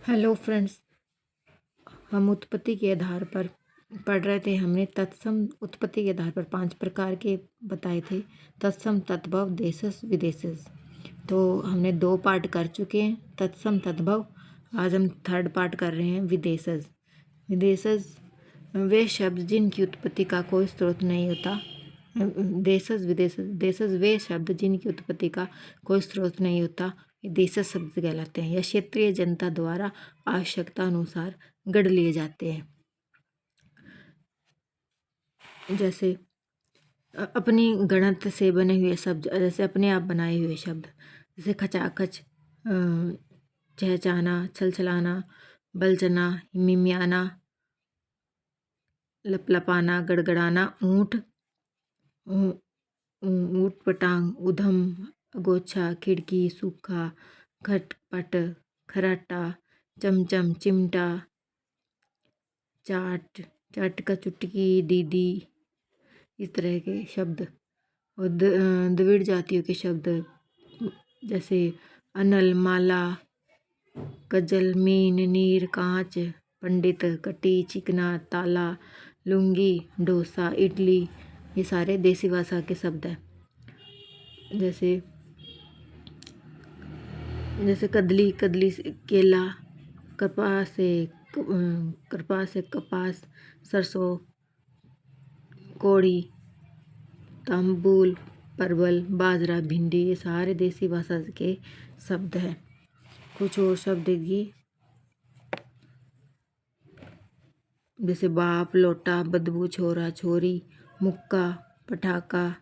Hello friends, हम उत्पत्ति के आधार पर पढ़ रहे थे। हमने तत्सम उत्पत्ति के आधार पर 5 प्रकार के बताए थे। तत्सम, तद्भव, देशज, विदेशज। तो हमने 2 पार्ट कर चुके हैं, तत्सम, तद्भव। आज हम 3rd पार्ट कर रहे हैं, विदेशज। विदेशज वे शब्द जिनकी उत्पत्ति का कोई स्रोत नहीं होता। देशज, विदेशज। देशज वे शब्द जिनकी उत्पत्ति का कोई स्रोत नहीं होता, देशज शब्द कहलाते हैं। यह क्षेत्रीय जनता द्वारा आवश्यकता अनुसार गढ़ लिए जाते हैं। जैसे अपनी गणत से बने हुए शब्द, जैसे अपने आप बनाए हुए शब्द, जैसे खचाखच, चहचाना, छलछलाना, बलचना, मिमियाना, लपलपाना, गड़गड़ाना, ऊँट, ऊँट पटांग, उधम, गोछा, खिड़की, सूखा, खटपट, खराटा, चमचम, चिमटा, चाट, चाटका, चुटकी, दीदी, इस तरह के शब्द। और द्रविड़ जातियों के शब्द जैसे अनल, माला, कजल, मीन, नीर, कांच, पंडित, कटी, चिकना, ताला, लुंगी, डोसा, इडली, ये सारे देसी भाषा के शब्द हैं। जैसे कदली, कदली से केला, कपास से कपास, सरसों, कोड़ी, तांबुल, परवल, बाजरा, भिंडी, ये सारे देसी भाषा के शब्द हैं। कुछ और शब्द ये जैसे बाप, लोटा, बदबू, छोरा, छोरी, मुक्का, पटाखा,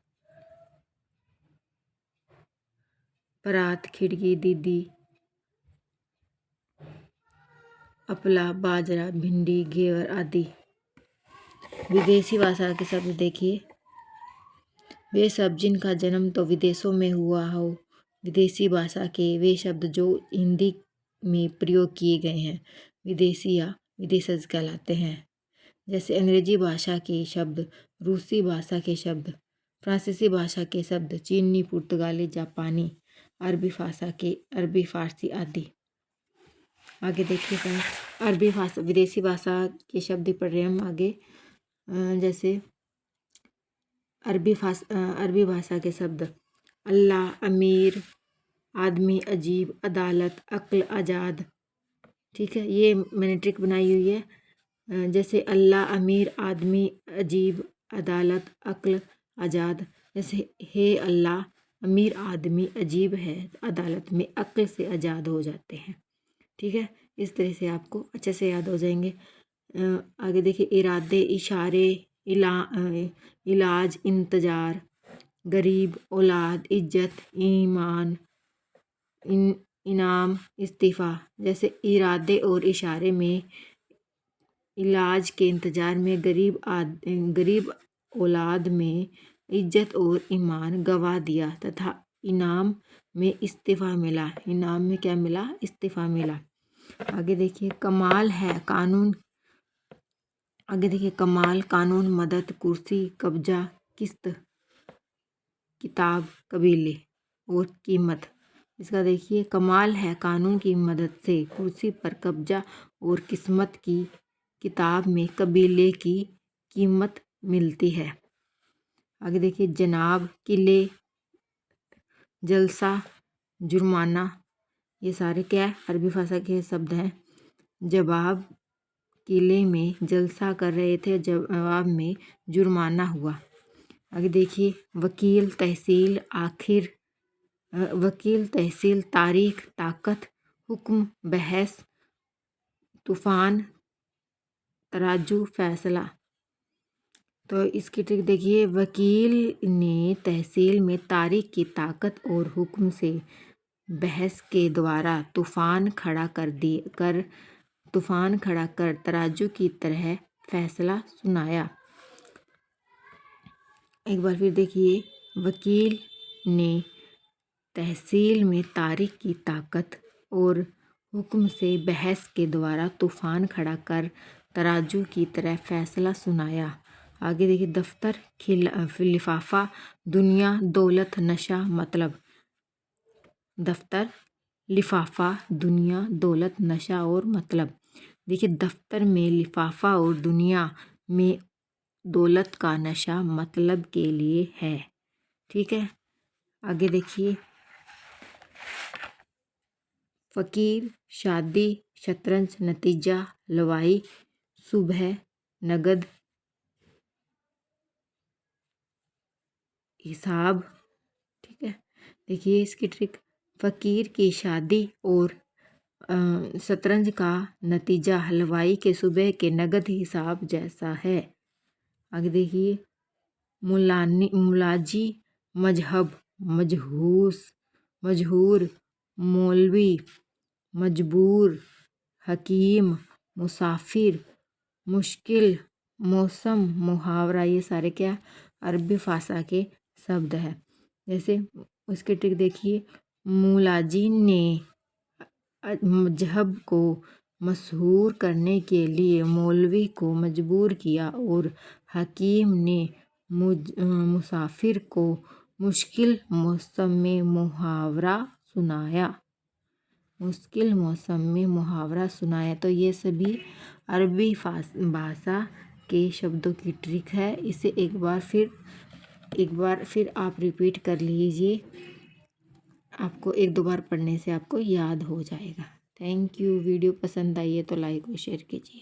परात, खिड़की, दीदी, अपला, बाजरा, भिंडी, घेवर आदि। विदेशी भाषा के शब्द देखिए। वे शब्द जिनका जन्म तो विदेशों में हुआ हो। विदेशी भाषा के वे शब्द जो हिंदी में प्रयोग किए गए हैं विदेशी या विदेशज कहलाते हैं। जैसे अंग्रेजी भाषा के शब्द, रूसी भाषा के शब्द, फ्रांसीसी भाषा के शब्द, चीनी, पुर्तगाली, जापानी, अरबी भाषा के अरबी, फारसी आदि। आगे देखिए फ्रेंड्स, अरबी भाषा, विदेशी भाषा के शब्द पढ़ रहे हैं हम आगे। जैसे अरबी भाषा के शब्द अल्लाह, अमीर, आदमी, अजीब, अदालत, अक्ल, आज़ाद। ठीक है, ये मैंने ट्रिक बनाई हुई है। जैसे अल्लाह, अमीर, आदमी, अजीब, अदालत, अक्ल, आज़ाद। जैसे हे अल्लाह, अमीर आदमी अजीब है, अदालत में अक्ल से आज़ाद हो जाते हैं। ठीक है, इस तरह से आपको अच्छे से याद हो जाएंगे। आगे देखिए, इरादे, इशारे, इलाज, इंतज़ार, गरीब, औलाद, इज्जत, ईमान, इनाम, इस्तीफ़ा। जैसे इरादे और इशारे में, इलाज के इंतज़ार में, गरीब औलाद में इज्जत और ईमान गवा दिया तथा इनाम में इस्तीफ़ा मिला। इनाम में क्या मिला? इस्तीफ़ा मिला। आगे देखिए, कमाल है कानून। आगे देखिए, कमाल, कानून, मदद, कुर्सी, कब्जा, किस्त, किताब, कबीले और कीमत। इसका देखिए, कमाल है कानून की मदद से कुर्सी पर कब्जा और किस्मत की किताब में कबीले की कीमत मिलती है। आगे देखिए, जनाब, किले, जलसा, जुर्माना, ये सारे क्या है? अरबी भाषा के शब्द हैं। जवाब, किले में जलसा कर रहे थे, जवाब में जुर्माना हुआ। आगे देखिए, वकील, तहसील, वकील, तहसील, तारीख, ताकत, हुक्म, बहस, तूफान, तराजू, फैसला। तो इसकी ट्रिक देखिए, वकील ने तहसील में तारीख की ताकत और हुक्म से बहस के द्वारा तूफान खड़ा कर तराजू की तरह फैसला सुनाया। एक बार फिर देखिए, वकील ने तहसील में तारीख की ताकत और हुक्म से बहस के द्वारा तूफान खड़ा कर तराजू की तरह फैसला सुनाया। आगे देखिए, दफ्तर, लिफाफा, दुनिया, दौलत, नशा, मतलब। दफ्तर, लिफाफा, दुनिया, दौलत, नशा और मतलब। देखिए, दफ्तर में लिफाफा और दुनिया में दौलत का नशा मतलब के लिए है। ठीक है, आगे देखिए। फकीर, शादी, शतरंज, नतीजा, लवाई, सुबह, नगद, हिसाब। ठीक है, देखिए इसकी ट्रिक। फकीर की शादी और शतरंज का नतीजा हलवाई के सुबह के नगद हिसाब जैसा है। आगे देखिए। मुलाजी, मजहब, मजहूर, मौलवी, मजबूर, हकीम, मुसाफिर, मुश्किल, मौसम, मुहावरा, ये सारे क्या अरबी भाषा के शब्द है। जैसे उसके ट्रिक देखिए। मुलाजी ने मजहब को मशहूर करने के लिए मौलवी को मजबूर किया और हकीम ने मुसाफिर को मुश्किल मौसम में मुहावरा सुनाया। मुश्किल मौसम में मुहावरा सुनाया। तो ये सभी अरबी भाषा के शब्दों की ट्रिक है। इसे एक बार फिर आप रिपीट कर लीजिए। आपको एक दो बार पढ़ने से आपको याद हो जाएगा। Thank you. वीडियो पसंद आई है तो लाइक और शेयर कीजिए।